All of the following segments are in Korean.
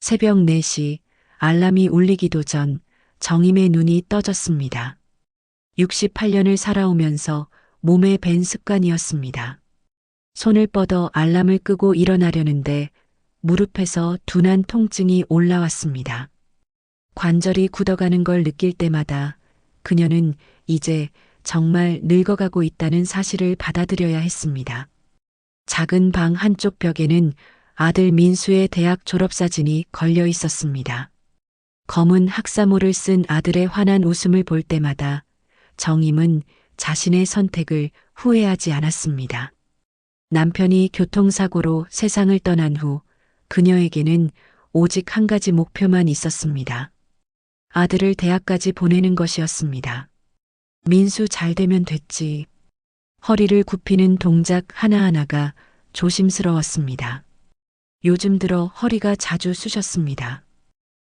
새벽 4시 알람이 울리기도 전 정임의 눈이 떠졌습니다. 68년을 살아오면서 몸에 밴 습관이었습니다. 손을 뻗어 알람을 끄고 일어나려는데 무릎에서 둔한 통증이 올라왔습니다. 관절이 굳어가는 걸 느낄 때마다 그녀는 이제 정말 늙어가고 있다는 사실을 받아들여야 했습니다. 작은 방 한쪽 벽에는 아들 민수의 대학 졸업사진이 걸려 있었습니다. 검은 학사모를 쓴 아들의 환한 웃음을 볼 때마다 정임은 자신의 선택을 후회하지 않았습니다. 남편이 교통사고로 세상을 떠난 후 그녀에게는 오직 한 가지 목표만 있었습니다. 아들을 대학까지 보내는 것이었습니다. 민수 잘 되면 됐지. 허리를 굽히는 동작 하나하나가 조심스러웠습니다. 요즘 들어 허리가 자주 쑤셨습니다.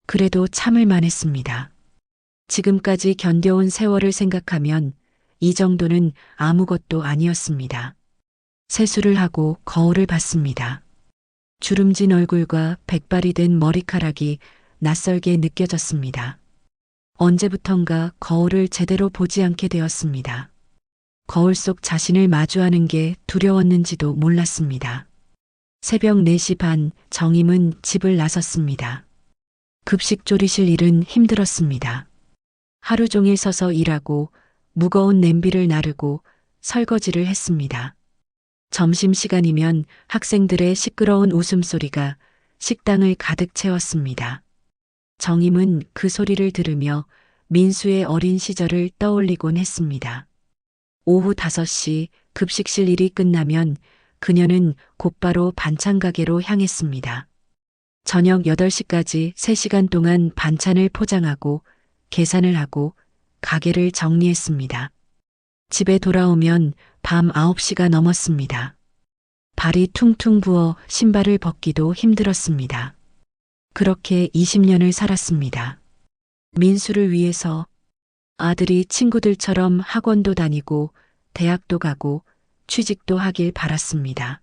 그래도 참을만 했습니다. 지금까지 견뎌온 세월을 생각하면 이 정도는 아무것도 아니었습니다. 세수를 하고 거울을 봤습니다. 주름진 얼굴과 백발이 된 머리카락이 낯설게 느껴졌습니다. 언제부턴가 거울을 제대로 보지 않게 되었습니다. 거울 속 자신을 마주하는 게 두려웠는지도 몰랐습니다. 새벽 4시 반 정임은 집을 나섰습니다. 급식 조리실 일은 힘들었습니다. 하루 종일 서서 일하고 무거운 냄비를 나르고 설거지를 했습니다. 점심시간이면 학생들의 시끄러운 웃음소리가 식당을 가득 채웠습니다. 정임은 그 소리를 들으며 민수의 어린 시절을 떠올리곤 했습니다. 오후 5시 급식실 일이 끝나면 그녀는 곧바로 반찬 가게로 향했습니다. 저녁 8시까지 3시간 동안 반찬을 포장하고 계산을 하고 가게를 정리했습니다. 집에 돌아오면 밤 9시가 넘었습니다. 발이 퉁퉁 부어 신발을 벗기도 힘들었습니다. 그렇게 20년을 살았습니다. 민수를 위해서 아들이 친구들처럼 학원도 다니고 대학도 가고 취직도 하길 바랐습니다.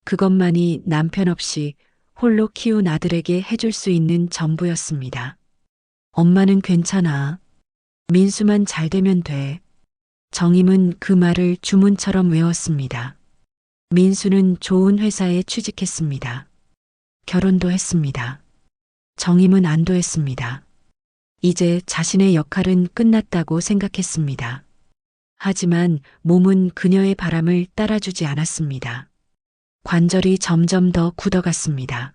그것만이 남편 없이 홀로 키운 아들에게 해줄 수 있는 전부였습니다. 엄마는 괜찮아. 민수만 잘 되면 돼. 정임은 그 말을 주문처럼 외웠습니다. 민수는 좋은 회사에 취직했습니다. 결혼도 했습니다. 정임은 안도했습니다. 이제 자신의 역할은 끝났다고 생각했습니다. 하지만 몸은 그녀의 바람을 따라주지 않았습니다. 관절이 점점 더 굳어갔습니다.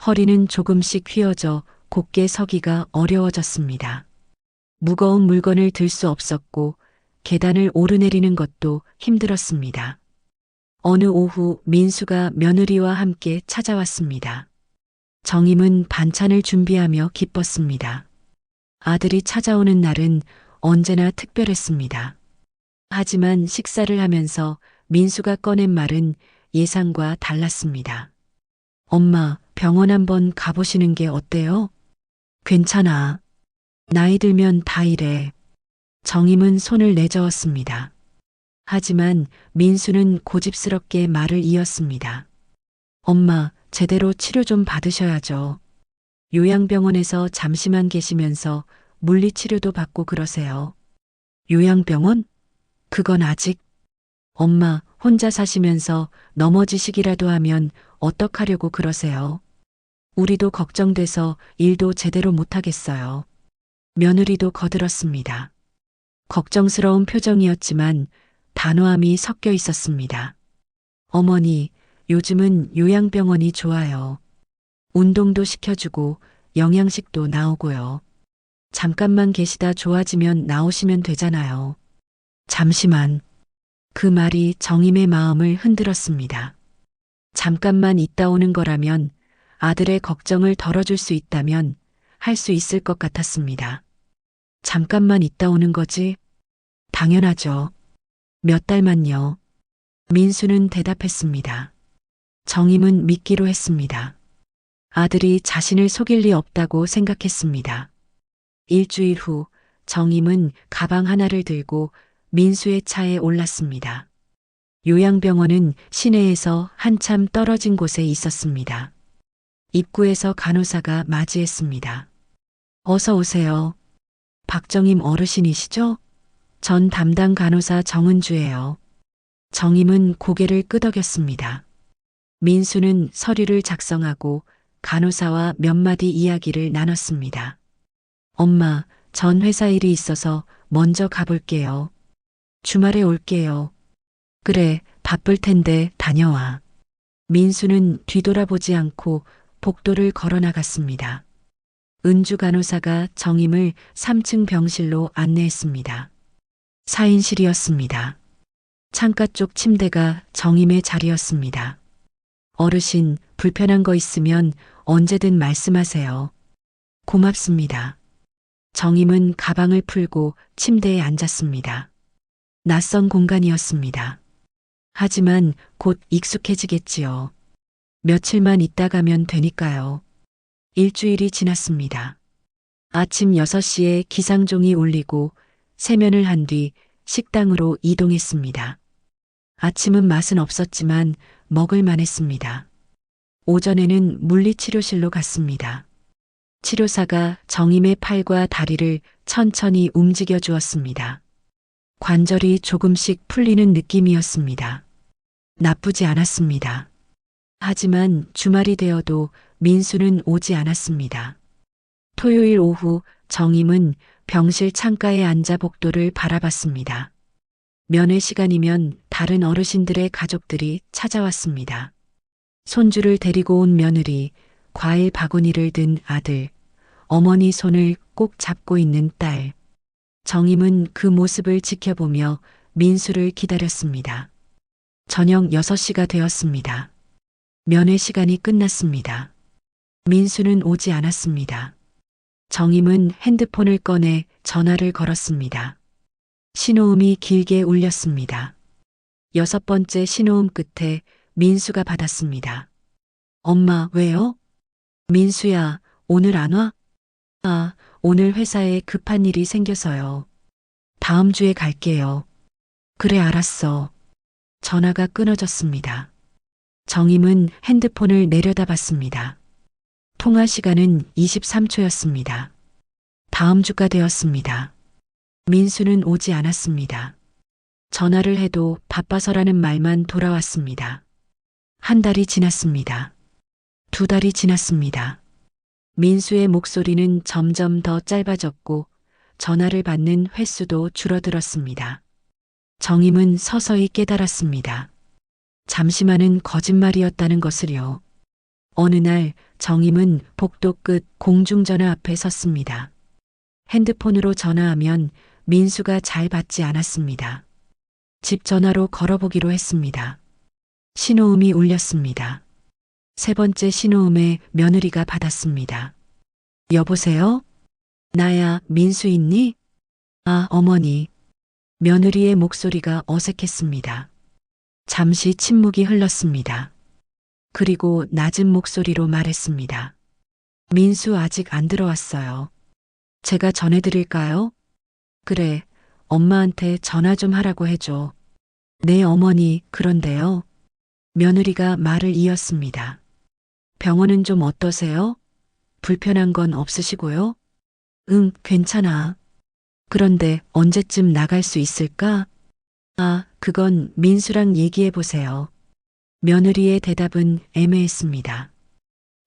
허리는 조금씩 휘어져 곧게 서기가 어려워졌습니다. 무거운 물건을 들 수 없었고 계단을 오르내리는 것도 힘들었습니다. 어느 오후 민수가 며느리와 함께 찾아왔습니다. 정임은 반찬을 준비하며 기뻤습니다. 아들이 찾아오는 날은 언제나 특별했습니다. 하지만 식사를 하면서 민수가 꺼낸 말은 예상과 달랐습니다. 엄마, 병원 한번 가보시는 게 어때요? 괜찮아. 나이 들면 다 이래. 정임은 손을 내저었습니다. 하지만 민수는 고집스럽게 말을 이었습니다. 엄마, 제대로 치료 좀 받으셔야죠. 요양병원에서 잠시만 계시면서 물리치료도 받고 그러세요. 요양병원? 그건 아직. 엄마, 혼자 사시면서 넘어지시기라도 하면 어떡하려고 그러세요? 우리도 걱정돼서 일도 제대로 못하겠어요. 며느리도 거들었습니다. 걱정스러운 표정이었지만 단호함이 섞여 있었습니다. 어머니, 요즘은 요양병원이 좋아요. 운동도 시켜주고 영양식도 나오고요. 잠깐만 계시다 좋아지면 나오시면 되잖아요. 잠시만. 그 말이 정임의 마음을 흔들었습니다. 잠깐만 있다 오는 거라면 아들의 걱정을 덜어줄 수 있다면 할 수 있을 것 같았습니다. 잠깐만 있다 오는 거지? 당연하죠. 몇 달만요. 민수는 대답했습니다. 정임은 믿기로 했습니다. 아들이 자신을 속일 리 없다고 생각했습니다. 일주일 후 정임은 가방 하나를 들고 민수의 차에 올랐습니다. 요양병원은 시내에서 한참 떨어진 곳에 있었습니다. 입구에서 간호사가 맞이했습니다. 어서 오세요. 박정임 어르신이시죠? 전 담당 간호사 정은주예요. 정임은 고개를 끄덕였습니다. 민수는 서류를 작성하고 간호사와 몇 마디 이야기를 나눴습니다. 엄마, 전 회사 일이 있어서 먼저 가볼게요. 주말에 올게요. 그래, 바쁠 텐데 다녀와. 민수는 뒤돌아보지 않고 복도를 걸어 나갔습니다. 은주 간호사가 정임을 3층 병실로 안내했습니다. 4인실이었습니다. 창가 쪽 침대가 정임의 자리였습니다. 어르신, 불편한 거 있으면 언제든 말씀하세요. 고맙습니다. 정임은 가방을 풀고 침대에 앉았습니다. 낯선 공간이었습니다. 하지만 곧 익숙해지겠지요. 며칠만 있다 가면 되니까요. 일주일이 지났습니다. 아침 6시에 기상종이 울리고 세면을 한 뒤 식당으로 이동했습니다. 아침은 맛은 없었지만 먹을 만했습니다. 오전에는 물리치료실로 갔습니다. 치료사가 정임의 팔과 다리를 천천히 움직여 주었습니다. 관절이 조금씩 풀리는 느낌이었습니다. 나쁘지 않았습니다. 하지만 주말이 되어도 민수는 오지 않았습니다. 토요일 오후 정임은 병실 창가에 앉아 복도를 바라봤습니다. 면회 시간이면 다른 어르신들의 가족들이 찾아왔습니다. 손주를 데리고 온 며느리, 과일 바구니를 든 아들, 어머니 손을 꼭 잡고 있는 딸. 정임은 그 모습을 지켜보며 민수를 기다렸습니다. 저녁 6시가 되었습니다. 면회 시간이 끝났습니다. 민수는 오지 않았습니다. 정임은 핸드폰을 꺼내 전화를 걸었습니다. 신호음이 길게 울렸습니다. 6번째 신호음 끝에 민수가 받았습니다. 엄마, 왜요? 민수야, 오늘 안 와? 아, 오늘 회사에 급한 일이 생겨서요. 다음 주에 갈게요. 그래, 알았어. 전화가 끊어졌습니다. 정임은 핸드폰을 내려다봤습니다. 통화 시간은 23초였습니다. 다음 주가 되었습니다. 민수는 오지 않았습니다. 전화를 해도 바빠서라는 말만 돌아왔습니다. 한 달이 지났습니다. 2달이 지났습니다. 민수의 목소리는 점점 더 짧아졌고 전화를 받는 횟수도 줄어들었습니다. 정임은 서서히 깨달았습니다. 잠시만은 거짓말이었다는 것을요. 어느 날 정임은 복도 끝 공중전화 앞에 섰습니다. 핸드폰으로 전화하면 민수가 잘 받지 않았습니다. 집 전화로 걸어보기로 했습니다. 신호음이 울렸습니다. 3번째 신호음에 며느리가 받았습니다. 여보세요? 나야, 민수 있니? 아, 어머니. 며느리의 목소리가 어색했습니다. 잠시 침묵이 흘렀습니다. 그리고 낮은 목소리로 말했습니다. 민수 아직 안 들어왔어요. 제가 전해드릴까요? 그래, 엄마한테 전화 좀 하라고 해줘. 네, 어머니, 그런데요. 며느리가 말을 이었습니다. 병원은 좀 어떠세요? 불편한 건 없으시고요? 응, 괜찮아. 그런데 언제쯤 나갈 수 있을까? 아, 그건 민수랑 얘기해 보세요. 며느리의 대답은 애매했습니다.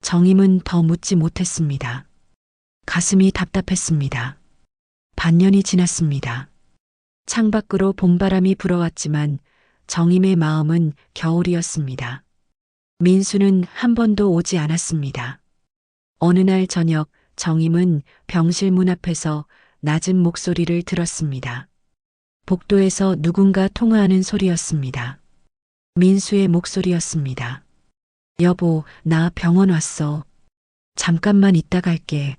정임은 더 묻지 못했습니다. 가슴이 답답했습니다. 반년이 지났습니다. 창밖으로 봄바람이 불어왔지만 정임의 마음은 겨울이었습니다. 민수는 한 번도 오지 않았습니다. 어느 날 저녁 정임은 병실 문 앞에서 낮은 목소리를 들었습니다. 복도에서 누군가 통화하는 소리였습니다. 민수의 목소리였습니다. 여보, 나 병원 왔어. 잠깐만 있다 갈게.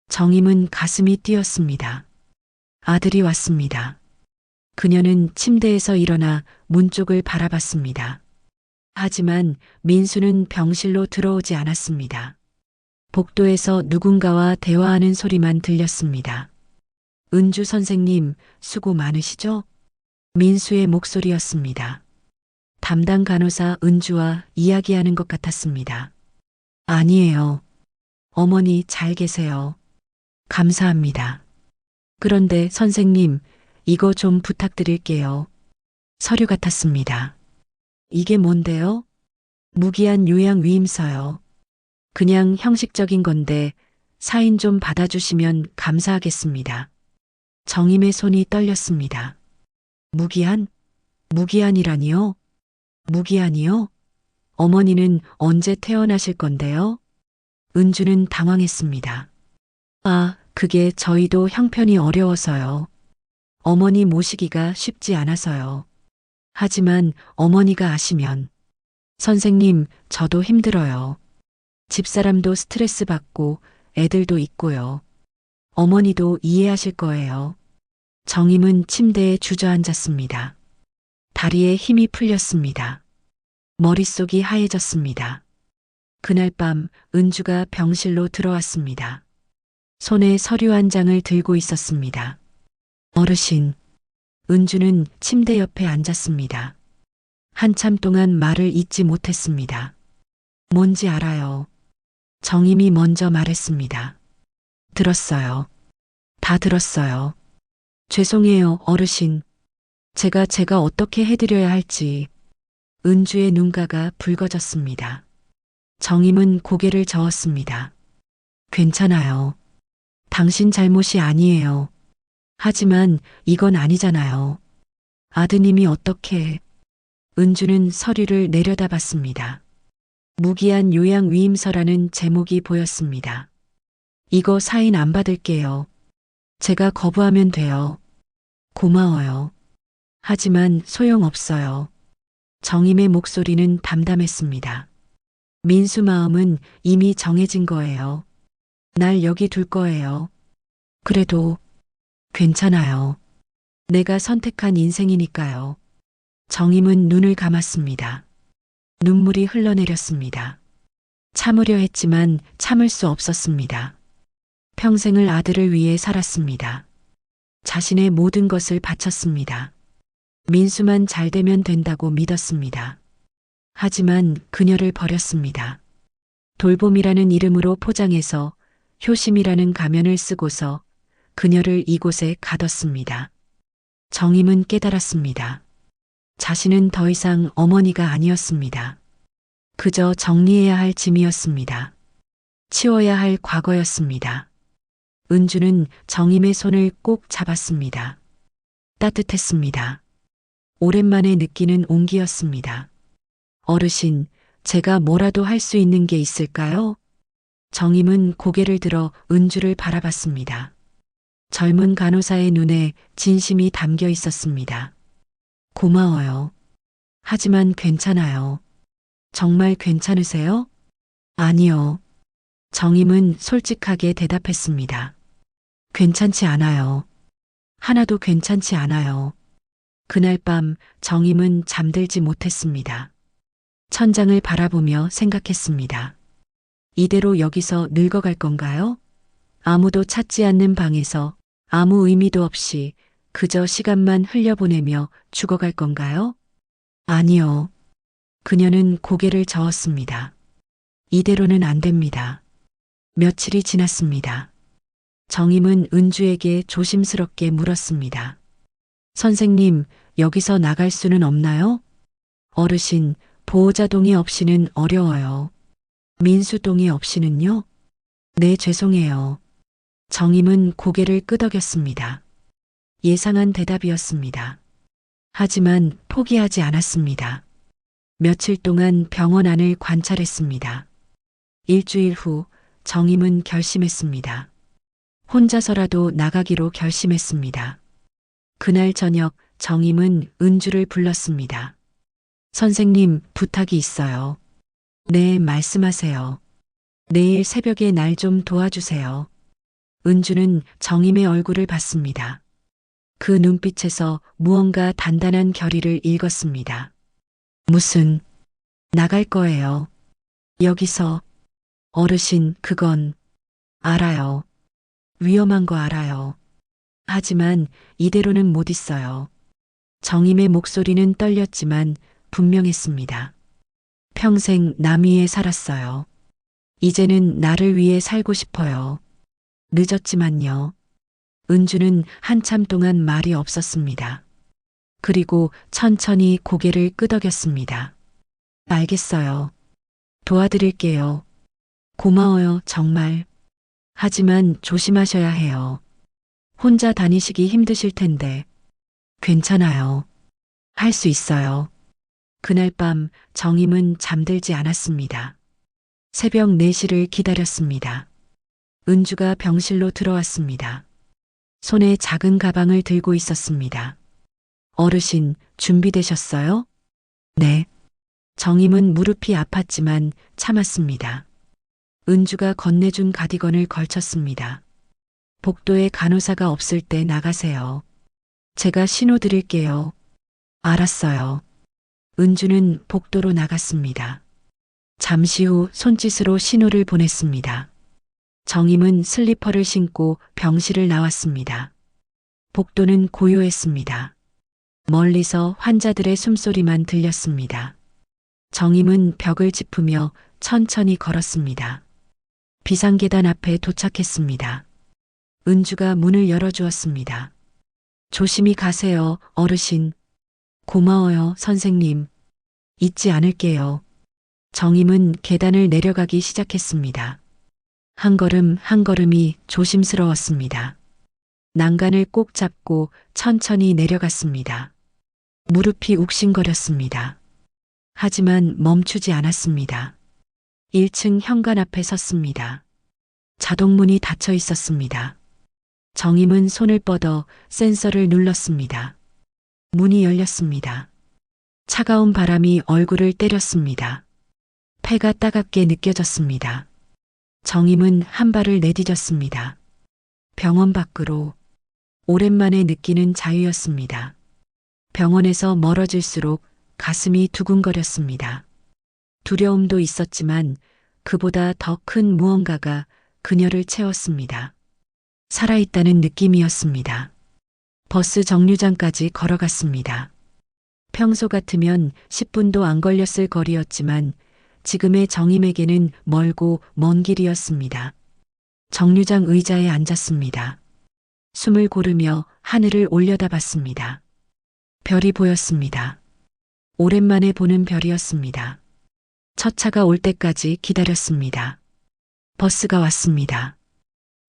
정임은 가슴이 뛰었습니다. 아들이 왔습니다. 그녀는 침대에서 일어나 문 쪽을 바라봤습니다. 하지만 민수는 병실로 들어오지 않았습니다. 복도에서 누군가와 대화하는 소리만 들렸습니다. 은주 선생님, 수고 많으시죠? 민수의 목소리였습니다. 담당 간호사 은주와 이야기하는 것 같았습니다. 아니에요. 어머니 잘 계세요. 감사합니다. 그런데 선생님, 이거 좀 부탁드릴게요. 서류 같았습니다. 이게 뭔데요? 무기한 요양위임서요. 그냥 형식적인 건데 사인 좀 받아주시면 감사하겠습니다. 정임의 손이 떨렸습니다. 무기한? 무기한이라니요? 무기한이요? 어머니는 언제 퇴원하실 건데요? 은주는 당황했습니다. 아, 그게 저희도 형편이 어려워서요. 어머니 모시기가 쉽지 않아서요. 하지만 어머니가 아시면 선생님, 저도 힘들어요. 집사람도 스트레스 받고 애들도 있고요. 어머니도 이해하실 거예요. 정임은 침대에 주저앉았습니다. 다리에 힘이 풀렸습니다. 머릿속이 하얘졌습니다. 그날 밤 은주가 병실로 들어왔습니다. 손에 서류 한 장을 들고 있었습니다. 어르신, 은주는 침대 옆에 앉았습니다. 한참 동안 말을 잇지 못했습니다. 뭔지 알아요. 정임이 먼저 말했습니다. 들었어요. 다 들었어요. 죄송해요, 어르신. 제가 어떻게 해드려야 할지. 은주의 눈가가 붉어졌습니다. 정임은 고개를 저었습니다. 괜찮아요. 당신 잘못이 아니에요. 하지만 이건 아니잖아요. 아드님이 어떻게... 은주는 서류를 내려다봤습니다. 무기한 요양위임서라는 제목이 보였습니다. 이거 사인 안 받을게요. 제가 거부하면 돼요. 고마워요. 하지만 소용없어요. 정임의 목소리는 담담했습니다. 민수 마음은 이미 정해진 거예요. 날 여기 둘 거예요. 그래도 괜찮아요. 내가 선택한 인생이니까요. 정임은 눈을 감았습니다. 눈물이 흘러내렸습니다. 참으려 했지만 참을 수 없었습니다. 평생을 아들을 위해 살았습니다. 자신의 모든 것을 바쳤습니다. 민수만 잘 되면 된다고 믿었습니다. 하지만 그녀를 버렸습니다. 돌봄이라는 이름으로 포장해서 효심이라는 가면을 쓰고서 그녀를 이곳에 가뒀습니다. 정임은 깨달았습니다. 자신은 더 이상 어머니가 아니었습니다. 그저 정리해야 할 짐이었습니다. 치워야 할 과거였습니다. 은주는 정임의 손을 꼭 잡았습니다. 따뜻했습니다. 오랜만에 느끼는 온기였습니다. 어르신, 제가 뭐라도 할 수 있는 게 있을까요? 정임은 고개를 들어 은주를 바라봤습니다. 젊은 간호사의 눈에 진심이 담겨 있었습니다. 고마워요. 하지만 괜찮아요. 정말 괜찮으세요? 아니요. 정임은 솔직하게 대답했습니다. 괜찮지 않아요. 하나도 괜찮지 않아요. 그날 밤 정임은 잠들지 못했습니다. 천장을 바라보며 생각했습니다. 이대로 여기서 늙어갈 건가요? 아무도 찾지 않는 방에서 아무 의미도 없이 그저 시간만 흘려보내며 죽어갈 건가요? 아니요. 그녀는 고개를 저었습니다. 이대로는 안 됩니다. 며칠이 지났습니다. 정임은 은주에게 조심스럽게 물었습니다. 선생님, 여기서 나갈 수는 없나요? 어르신, 보호자 동의 없이는 어려워요. 민수 동의 없이는요? 네, 죄송해요. 정임은 고개를 끄덕였습니다. 예상한 대답이었습니다. 하지만 포기하지 않았습니다. 며칠 동안 병원 안을 관찰했습니다. 일주일 후 정임은 결심했습니다. 혼자서라도 나가기로 결심했습니다. 그날 저녁 정임은 은주를 불렀습니다. 선생님, 부탁이 있어요. 네, 말씀하세요. 내일 새벽에 날 좀 도와주세요. 은주는 정임의 얼굴을 봤습니다. 그 눈빛에서 무언가 단단한 결의를 읽었습니다. 무슨, 나갈 거예요. 여기서, 어르신, 그건, 알아요. 위험한 거 알아요. 하지만 이대로는 못 있어요. 정임의 목소리는 떨렸지만 분명했습니다. 평생 남 위에 살았어요. 이제는 나를 위해 살고 싶어요. 늦었지만요. 은주는 한참 동안 말이 없었습니다. 그리고 천천히 고개를 끄덕였습니다. 알겠어요. 도와드릴게요. 고마워요, 정말. 하지만 조심하셔야 해요. 혼자 다니시기 힘드실 텐데. 괜찮아요. 할 수 있어요. 그날 밤 정임은 잠들지 않았습니다. 새벽 4시를 기다렸습니다. 은주가 병실로 들어왔습니다. 손에 작은 가방을 들고 있었습니다. 어르신, 준비되셨어요? 네. 정임은 무릎이 아팠지만 참았습니다. 은주가 건네준 가디건을 걸쳤습니다. 복도에 간호사가 없을 때 나가세요. 제가 신호 드릴게요. 알았어요. 은주는 복도로 나갔습니다. 잠시 후 손짓으로 신호를 보냈습니다. 정임은 슬리퍼를 신고 병실을 나왔습니다. 복도는 고요했습니다. 멀리서 환자들의 숨소리만 들렸습니다. 정임은 벽을 짚으며 천천히 걸었습니다. 비상계단 앞에 도착했습니다. 은주가 문을 열어주었습니다. 조심히 가세요, 어르신. 고마워요, 선생님. 잊지 않을게요. 정임은 계단을 내려가기 시작했습니다. 한 걸음 한 걸음이 조심스러웠습니다. 난간을 꼭 잡고 천천히 내려갔습니다. 무릎이 욱신거렸습니다. 하지만 멈추지 않았습니다. 1층 현관 앞에 섰습니다. 자동문이 닫혀 있었습니다. 정임은 손을 뻗어 센서를 눌렀습니다. 문이 열렸습니다. 차가운 바람이 얼굴을 때렸습니다. 폐가 따갑게 느껴졌습니다. 정임은 한 발을 내디뎠습니다. 병원 밖으로. 오랜만에 느끼는 자유였습니다. 병원에서 멀어질수록 가슴이 두근거렸습니다. 두려움도 있었지만 그보다 더 큰 무언가가 그녀를 채웠습니다. 살아있다는 느낌이었습니다. 버스 정류장까지 걸어갔습니다. 평소 같으면 10분도 안 걸렸을 거리였지만 지금의 정임에게는 멀고 먼 길이었습니다. 정류장 의자에 앉았습니다. 숨을 고르며 하늘을 올려다봤습니다. 별이 보였습니다. 오랜만에 보는 별이었습니다. 첫 차가 올 때까지 기다렸습니다. 버스가 왔습니다.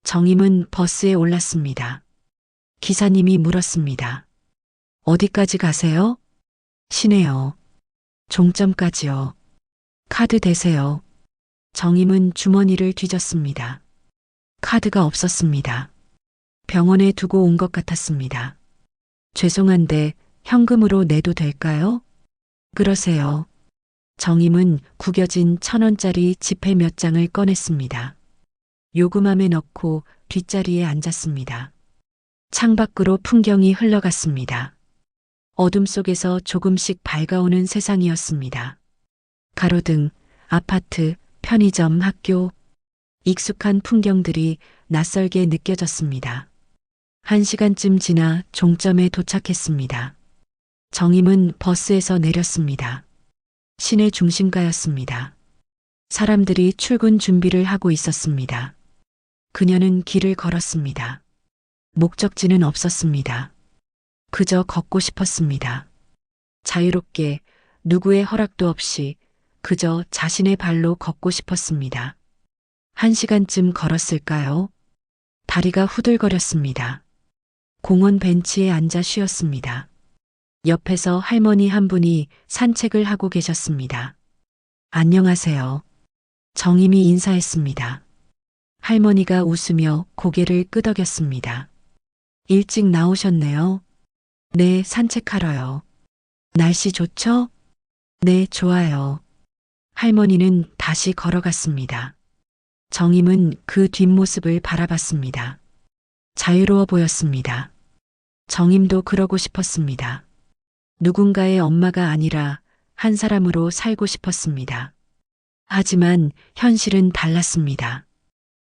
정임은 버스에 올랐습니다. 기사님이 물었습니다. 어디까지 가세요? 시내요. 종점까지요. 카드 대세요. 정임은 주머니를 뒤졌습니다. 카드가 없었습니다. 병원에 두고 온 것 같았습니다. 죄송한데 현금으로 내도 될까요? 그러세요. 정임은 구겨진 1,000원짜리 지폐 몇 장을 꺼냈습니다. 요금함에 넣고 뒷자리에 앉았습니다. 창밖으로 풍경이 흘러갔습니다. 어둠 속에서 조금씩 밝아오는 세상이었습니다. 가로등, 아파트, 편의점, 학교. 익숙한 풍경들이 낯설게 느껴졌습니다. 1시간쯤 지나 종점에 도착했습니다. 정임은 버스에서 내렸습니다. 시내 중심가였습니다. 사람들이 출근 준비를 하고 있었습니다. 그녀는 길을 걸었습니다. 목적지는 없었습니다. 그저 걷고 싶었습니다. 자유롭게 누구의 허락도 없이 그저 자신의 발로 걷고 싶었습니다. 1시간쯤 걸었을까요? 다리가 후들거렸습니다. 공원 벤치에 앉아 쉬었습니다. 옆에서 할머니 한 분이 산책을 하고 계셨습니다. 안녕하세요. 정임이 인사했습니다. 할머니가 웃으며 고개를 끄덕였습니다. 일찍 나오셨네요. 네, 산책하러요. 날씨 좋죠? 네, 좋아요. 할머니는 다시 걸어갔습니다. 정임은 그 뒷모습을 바라봤습니다. 자유로워 보였습니다. 정임도 그러고 싶었습니다. 누군가의 엄마가 아니라 한 사람으로 살고 싶었습니다. 하지만 현실은 달랐습니다.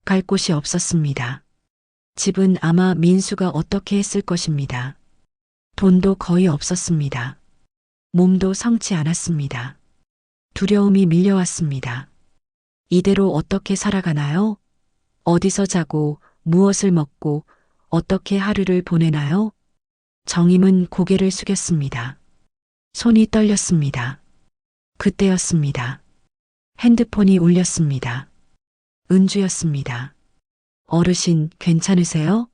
갈 곳이 없었습니다. 집은 아마 민수가 어떻게 했을 것입니다. 돈도 거의 없었습니다. 몸도 성치 않았습니다. 두려움이 밀려왔습니다. 이대로 어떻게 살아가나요? 어디서 자고 무엇을 먹고 어떻게 하루를 보내나요? 정임은 고개를 숙였습니다. 손이 떨렸습니다. 그때였습니다. 핸드폰이 울렸습니다. 은주였습니다. 어르신, 괜찮으세요?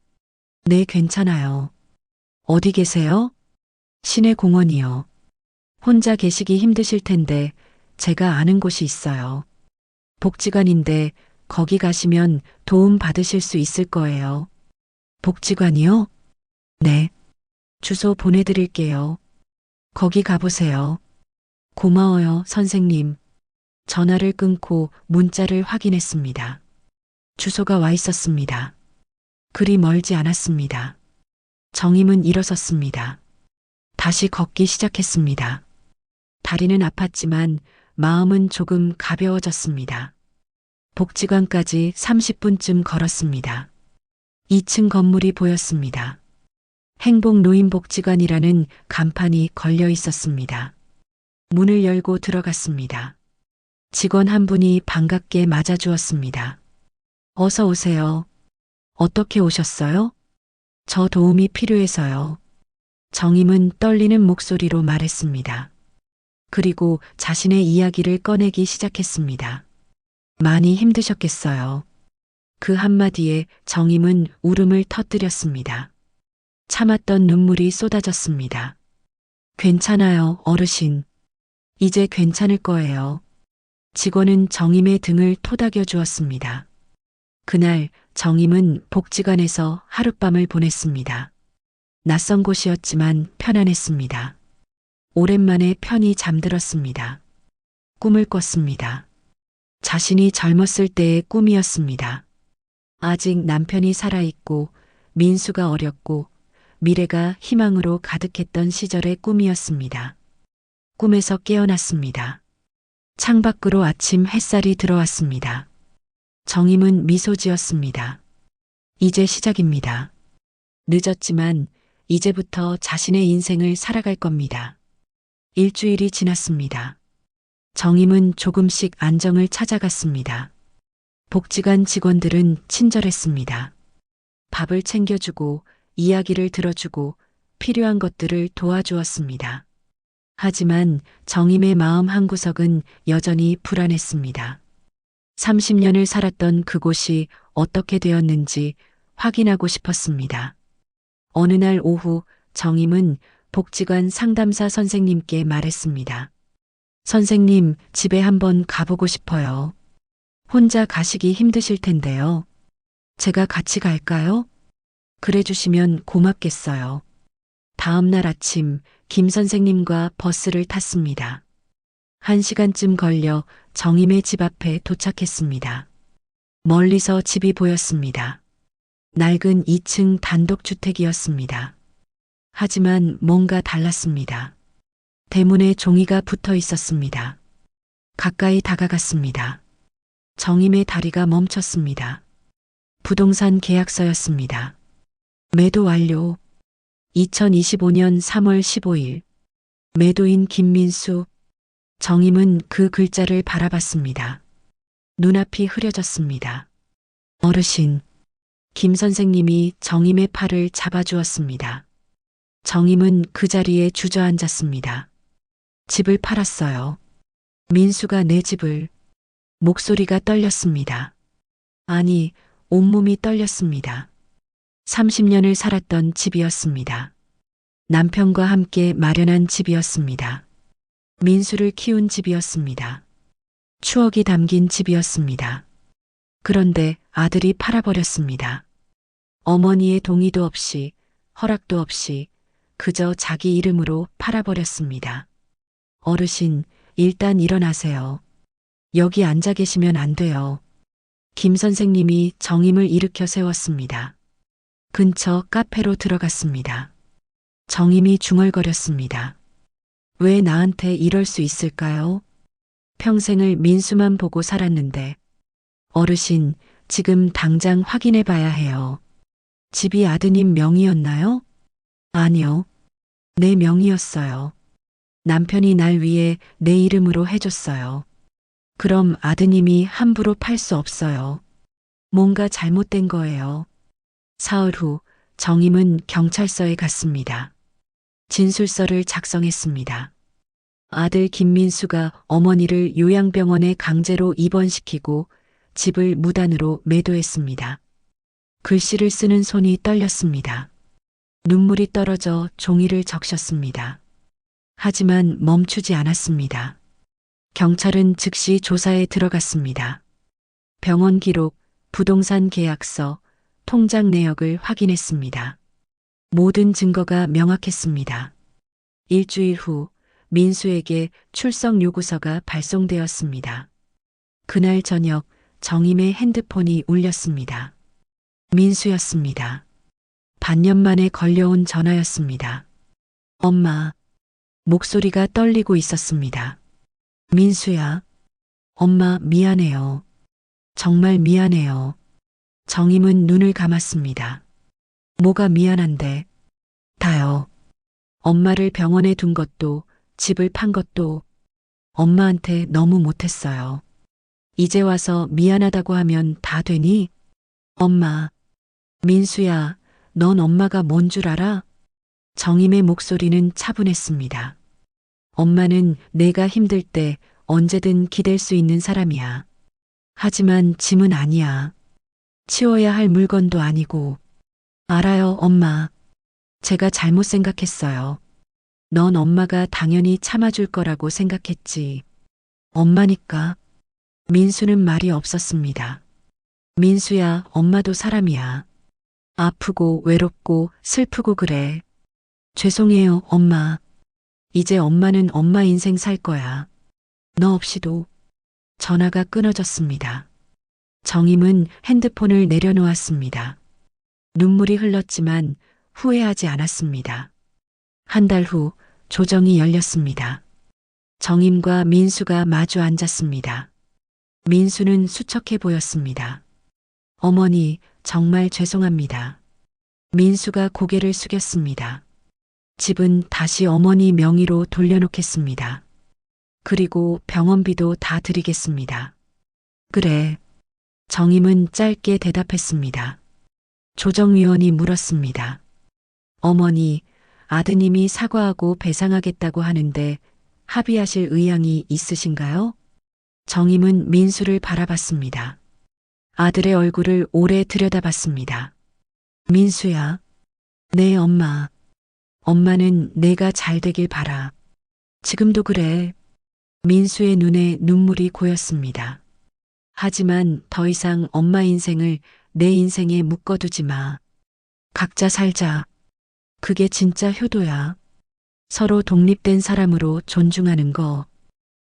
네, 괜찮아요. 어디 계세요? 시내 공원이요. 혼자 계시기 힘드실 텐데 제가 아는 곳이 있어요. 복지관인데 거기 가시면 도움 받으실 수 있을 거예요. 복지관이요? 네. 주소 보내드릴게요. 거기 가보세요. 고마워요, 선생님. 전화를 끊고 문자를 확인했습니다. 주소가 와 있었습니다. 그리 멀지 않았습니다. 정임은 일어섰습니다. 다시 걷기 시작했습니다. 다리는 아팠지만 마음은 조금 가벼워졌습니다. 복지관까지 30분쯤 걸었습니다. 2층 건물이 보였습니다. 행복노인복지관이라는 간판이 걸려 있었습니다. 문을 열고 들어갔습니다. 직원 한 분이 반갑게 맞아주었습니다. 어서 오세요. 어떻게 오셨어요? 저 도움이 필요해서요. 정임은 떨리는 목소리로 말했습니다. 그리고 자신의 이야기를 꺼내기 시작했습니다. 많이 힘드셨겠어요. 그 한마디에 정임은 울음을 터뜨렸습니다. 참았던 눈물이 쏟아졌습니다. 괜찮아요, 어르신. 이제 괜찮을 거예요. 직원은 정임의 등을 토닥여 주었습니다. 그날 정임은 복지관에서 하룻밤을 보냈습니다. 낯선 곳이었지만 편안했습니다. 오랜만에 편히 잠들었습니다. 꿈을 꿨습니다. 자신이 젊었을 때의 꿈이었습니다. 아직 남편이 살아있고 민수가 어렸고 미래가 희망으로 가득했던 시절의 꿈이었습니다. 꿈에서 깨어났습니다. 창밖으로 아침 햇살이 들어왔습니다. 정임은 미소 지었습니다. 이제 시작입니다. 늦었지만 이제부터 자신의 인생을 살아갈 겁니다. 일주일이 지났습니다. 정임은 조금씩 안정을 찾아갔습니다. 복지관 직원들은 친절했습니다. 밥을 챙겨주고 이야기를 들어주고 필요한 것들을 도와주었습니다. 하지만 정임의 마음 한구석은 여전히 불안했습니다. 30년을 살았던 그곳이 어떻게 되었는지 확인하고 싶었습니다. 어느 날 오후 정임은 복지관 상담사 선생님께 말했습니다. 선생님, 집에 한번 가보고 싶어요. 혼자 가시기 힘드실 텐데요. 제가 같이 갈까요? 그래 주시면 고맙겠어요. 다음 날 아침 김 선생님과 버스를 탔습니다. 1시간쯤 걸려 정임의 집 앞에 도착했습니다. 멀리서 집이 보였습니다. 낡은 2층 단독주택이었습니다. 하지만 뭔가 달랐습니다. 대문에 종이가 붙어 있었습니다. 가까이 다가갔습니다. 정임의 다리가 멈췄습니다. 부동산 계약서였습니다. 매도 완료. 2025년 3월 15일. 매도인 김민수. 정임은 그 글자를 바라봤습니다. 눈앞이 흐려졌습니다. 어르신. 김 선생님이 정임의 팔을 잡아주었습니다. 정임은 그 자리에 주저앉았습니다. 집을 팔았어요. 민수가 내 집을. 목소리가 떨렸습니다. 아니, 온몸이 떨렸습니다. 30년을 살았던 집이었습니다. 남편과 함께 마련한 집이었습니다. 민수를 키운 집이었습니다. 추억이 담긴 집이었습니다. 그런데 아들이 팔아버렸습니다. 어머니의 동의도 없이, 허락도 없이 그저 자기 이름으로 팔아버렸습니다. 어르신, 일단 일어나세요. 여기 앉아 계시면 안 돼요. 김 선생님이 정임을 일으켜 세웠습니다. 근처 카페로 들어갔습니다. 정임이 중얼거렸습니다. 왜 나한테 이럴 수 있을까요? 평생을 민수만 보고 살았는데. 어르신, 지금 당장 확인해 봐야 해요. 집이 아드님 명의였나요? 아니요. 내 명의였어요. 남편이 날 위해 내 이름으로 해줬어요. 그럼 아드님이 함부로 팔 수 없어요. 뭔가 잘못된 거예요. 사흘 후 정임은 경찰서에 갔습니다. 진술서를 작성했습니다. 아들 김민수가 어머니를 요양병원에 강제로 입원시키고 집을 무단으로 매도했습니다. 글씨를 쓰는 손이 떨렸습니다. 눈물이 떨어져 종이를 적셨습니다. 하지만 멈추지 않았습니다. 경찰은 즉시 조사에 들어갔습니다. 병원 기록, 부동산 계약서, 통장 내역을 확인했습니다. 모든 증거가 명확했습니다. 일주일 후 민수에게 출석 요구서가 발송되었습니다. 그날 저녁 정임의 핸드폰이 울렸습니다. 민수였습니다. 반년 만에 걸려온 전화였습니다. 엄마. 목소리가 떨리고 있었습니다. 민수야. 엄마 미안해요. 정말 미안해요. 정임은 눈을 감았습니다. 뭐가 미안한데? 다요. 엄마를 병원에 둔 것도, 집을 판 것도 엄마한테 너무 못했어요. 이제 와서 미안하다고 하면 다 되니? 엄마. 민수야, 넌 엄마가 뭔 줄 알아? 정임의 목소리는 차분했습니다. 엄마는 내가 힘들 때 언제든 기댈 수 있는 사람이야. 하지만 짐은 아니야. 치워야 할 물건도 아니고. 알아요, 엄마. 제가 잘못 생각했어요. 넌 엄마가 당연히 참아줄 거라고 생각했지. 엄마니까. 민수는 말이 없었습니다. 민수야, 엄마도 사람이야. 아프고 외롭고 슬프고 그래. 죄송해요, 엄마. 이제 엄마는 엄마 인생 살 거야. 너 없이도. 전화가 끊어졌습니다. 정임은 핸드폰을 내려놓았습니다. 눈물이 흘렀지만 후회하지 않았습니다. 한 달 후 조정이 열렸습니다. 정임과 민수가 마주 앉았습니다. 민수는 수척해 보였습니다. 어머니, 정말 죄송합니다. 민수가 고개를 숙였습니다. 집은 다시 어머니 명의로 돌려놓겠습니다. 그리고 병원비도 다 드리겠습니다. 그래. 정임은 짧게 대답했습니다. 조정위원이 물었습니다. 어머니, 아드님이 사과하고 배상하겠다고 하는데 합의하실 의향이 있으신가요? 정임은 민수를 바라봤습니다. 아들의 얼굴을 오래 들여다봤습니다. 민수야. 네, 엄마. 엄마는 내가 잘 되길 바라. 지금도 그래. 민수의 눈에 눈물이 고였습니다. 하지만 더 이상 엄마 인생을 내 인생에 묶어두지 마. 각자 살자. 그게 진짜 효도야. 서로 독립된 사람으로 존중하는 거.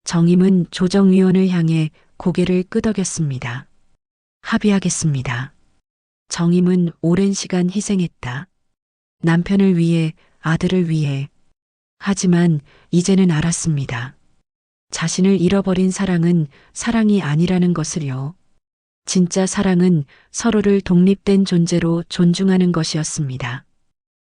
정임은 조정위원을 향해 고개를 끄덕였습니다. 합의하겠습니다. 정임은 오랜 시간 희생했다. 남편을 위해, 아들을 위해. 하지만 이제는 알았습니다. 자신을 잃어버린 사랑은 사랑이 아니라는 것을요. 진짜 사랑은 서로를 독립된 존재로 존중하는 것이었습니다.